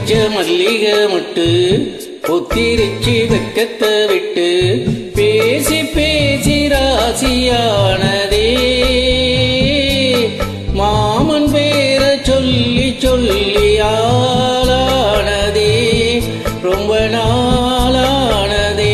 வச்ச மல்லிகை முட்டு பொத்திரிச்சு வெக்கத்தை விட்டு பேசி பேசி ராசியானதே மாமன் பேர சொல்லி சொல்லி ஆளானதே ரொம்ப நாளானதே.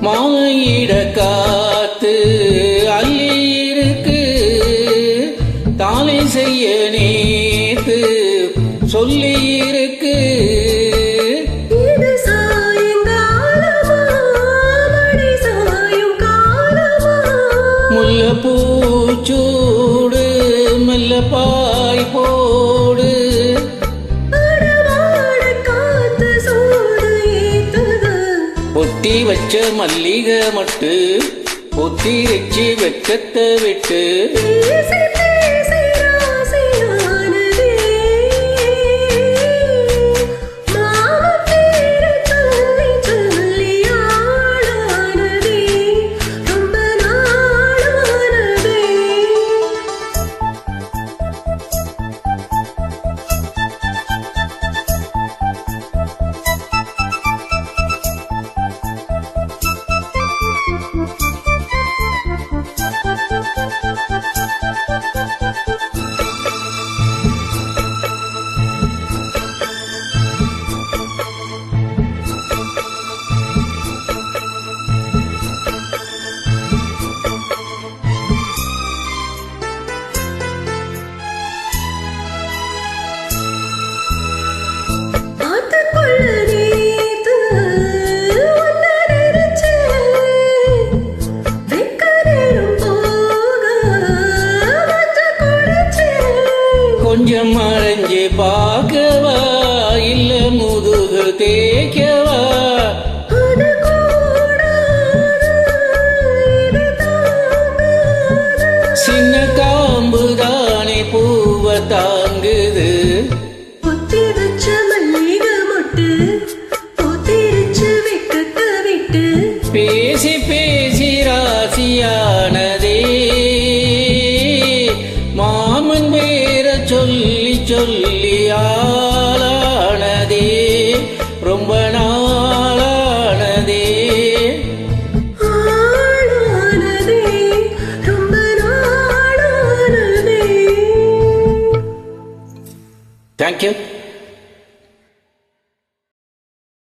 மாயிட காத்து அள்ளி இருக்கு தாலை செய்ய நேத்து சொல்லி இருக்கு முல்ல பூச்சூடு மெல்ல பாய் போடு பொத்தி வச்ச மல்லிகை மட்டு பொத்திரிச்சு வெக்கத்தை விட்டு கொஞ்சம் மறைஞ்சு பார்க்கவா இல்ல முதுகு தேய்க்கவா சின்ன காம்பு தானே பூவை தாங்குது பொத்தி வச்ச மல்லிகை மொட்டு பொத்திரிச்சு வெக்கத்தை விட்டு பேசி பேசி ராசியானதே மாமன் பேர சொல்லி சொல்லி ஆளானதே ரொம்ப நாளானதே. Thank you.